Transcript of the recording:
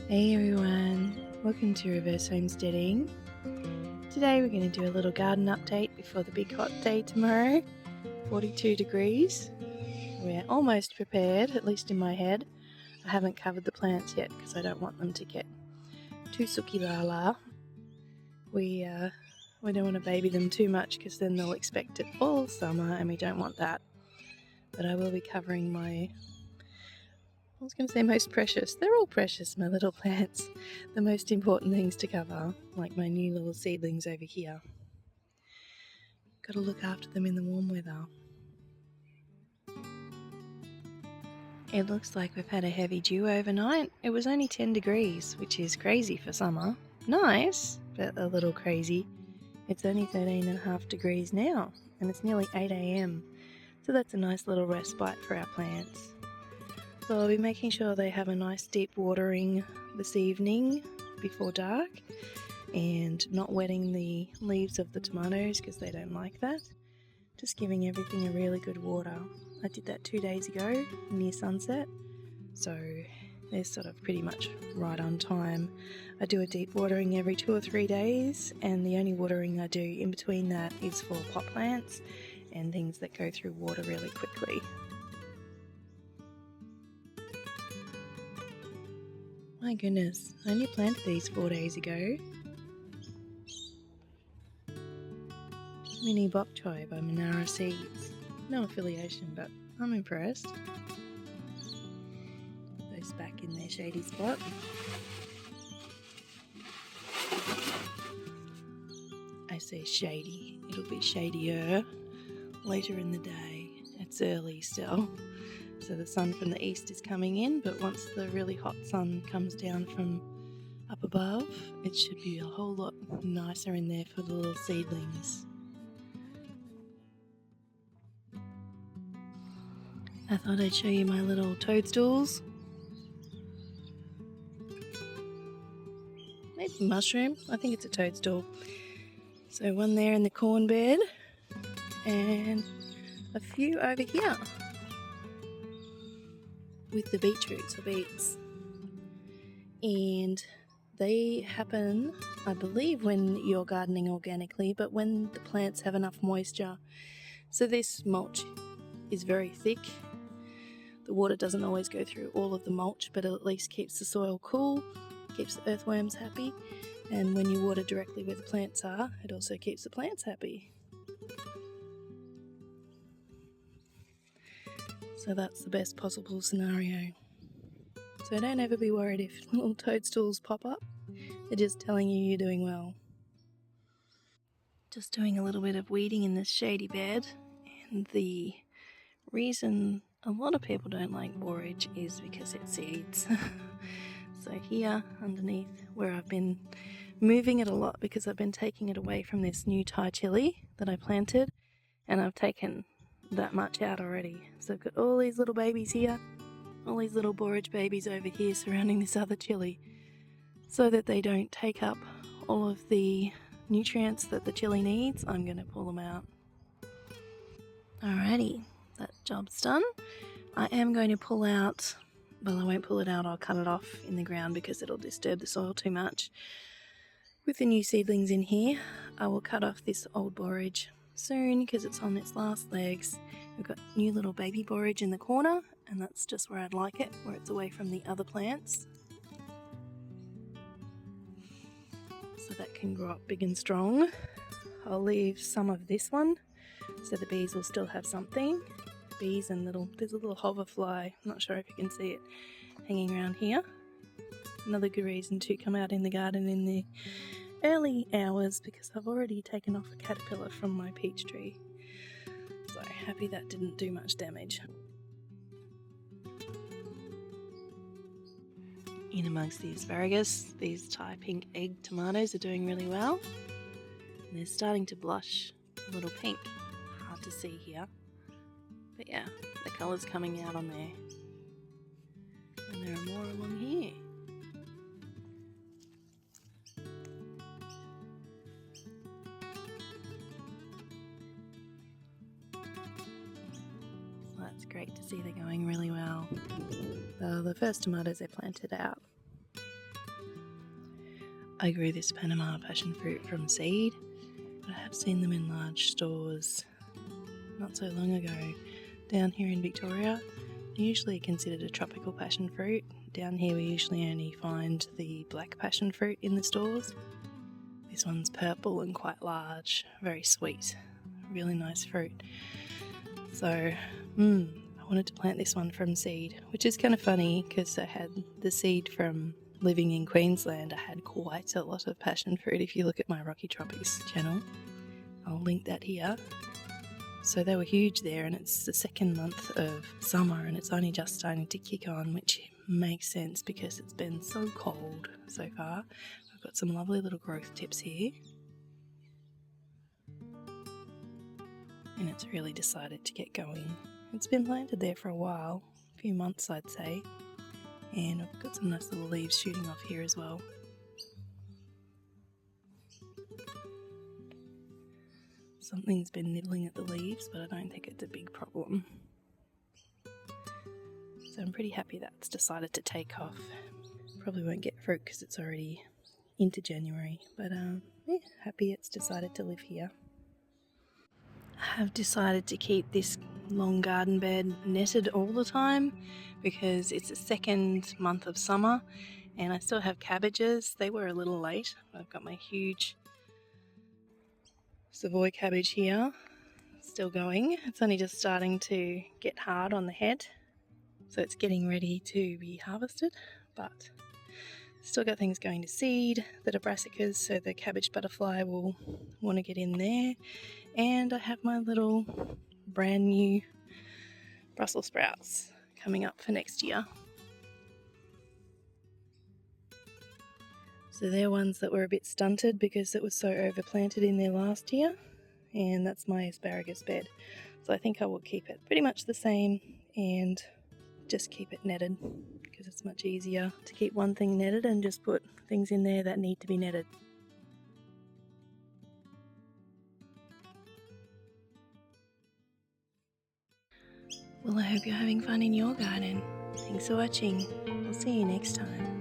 Hey everyone, welcome to Reverse Homesteading. Today we're going to do a little garden update before the big hot day tomorrow. 42 degrees. We're almost prepared, at least in my head. I haven't covered the plants yet because I don't want them to get too sooky la. We don't want to baby them too much because then they'll expect it all summer and we don't want that. But I will be covering I was going to say most precious. They're all precious, my little plants. The most important things to cover, like my new little seedlings over here. Got to look after them in the warm weather. It looks like we've had a heavy dew overnight. It was only 10 degrees, which is crazy for summer. Nice, but a little crazy. It's only 13.5 degrees now, and it's nearly 8 a.m. So that's a nice little respite for our plants. So I'll be making sure they have a nice deep watering this evening before dark and not wetting the leaves of the tomatoes because they don't like that. Just giving everything a really good water. I did that 2 days ago near sunset, so they're sort of pretty much right on time. I do a deep watering every 2 or 3 days, and the only watering I do in between that is for pot plants and things that go through water really quickly. My goodness, I only planted these 4 days ago. Mini bok choy by Panama Seeds. No affiliation, but I'm impressed. Those back in their shady spot. I say shady, it'll be shadier later in the day. It's early still. So the sun from the east is coming in, but once the really hot sun comes down from up above, it should be a whole lot nicer in there for the little seedlings. I thought I'd show you my little toadstools. Maybe mushroom, I think it's a toadstool. So one there in the corn bed, and a few over here with the beetroots or beets, and they happen, I believe, when you're gardening organically, but when the plants have enough moisture. So this mulch is very thick. The water doesn't always go through all of the mulch, but it at least keeps the soil cool, keeps the earthworms happy, and when you water directly where the plants are, it also keeps the plants happy. So that's the best possible scenario. So don't ever be worried if little toadstools pop up. They're just telling you you're doing well. Just doing a little bit of weeding in this shady bed. And the reason a lot of people don't like borage is because it seeds. So here underneath where I've been moving it a lot because I've been taking it away from this new Thai chili that I planted, and I've taken that much out already. So I've got all these little babies here, all these little borage babies over here surrounding this other chili, so that they don't take up all of the nutrients that the chili needs. I'm going to pull them out. Alrighty, that job's done. I am going to pull out, well, I won't pull it out, I'll cut it off in the ground because it'll disturb the soil too much. With the new seedlings in here, I will cut off this old borage soon because it's on its last legs. We've got new little baby borage in the corner, and that's just where I'd like it, where it's away from the other plants, so that can grow up big and strong. I'll leave some of this one so the bees will still have something. Bees and there's a little hoverfly, I'm not sure if you can see it, hanging around here. Another good reason to come out in the garden in the early hours because I've already taken off a caterpillar from my peach tree. So happy that didn't do much damage. In amongst the asparagus, these Thai pink egg tomatoes are doing really well. And they're starting to blush a little pink. Hard to see here. But yeah, the colour's coming out on there. And there are more along here. That's great to see they're going really well. The first tomatoes I planted out I grew this Panama passion fruit from seed, but I have seen them in large stores not so long ago. Down here in Victoria, they're usually considered a tropical passion fruit. Down here we usually only find the black passion fruit in the stores. This one's purple and quite large, very sweet, really nice fruit. So, I wanted to plant this one from seed, which is kind of funny because I had the seed from living in Queensland. I had quite a lot of passion fruit. If you look at my Rocky Tropics channel, I'll link that here. So they were huge there, and it's the second month of summer and it's only just starting to kick on, which makes sense because it's been so cold so far. I've got some lovely little growth tips here, and it's really decided to get going. It's been planted there for a while, a few months I'd say, and I've got some nice little leaves shooting off here as well. Something's been nibbling at the leaves, but I don't think it's a big problem. So I'm pretty happy that's decided to take off. Probably won't get fruit because it's already into January, but yeah, happy it's decided to live here. I have decided to keep this long garden bed netted all the time because it's the second month of summer and I still have cabbages. They were a little late. I've got my huge Savoy cabbage here, still going. It's only just starting to get hard on the head, so it's getting ready to be harvested, but still got things going to seed that are brassicas, so the cabbage butterfly will want to get in there. And I have my little brand new Brussels sprouts coming up for next year. So they're ones that were a bit stunted because it was so overplanted in there last year, and that's my asparagus bed. So I think I will keep it pretty much the same and just keep it netted because it's much easier to keep one thing netted and just put things in there that need to be netted. Well, I hope you're having fun in your garden. Thanks for watching. I'll see you next time.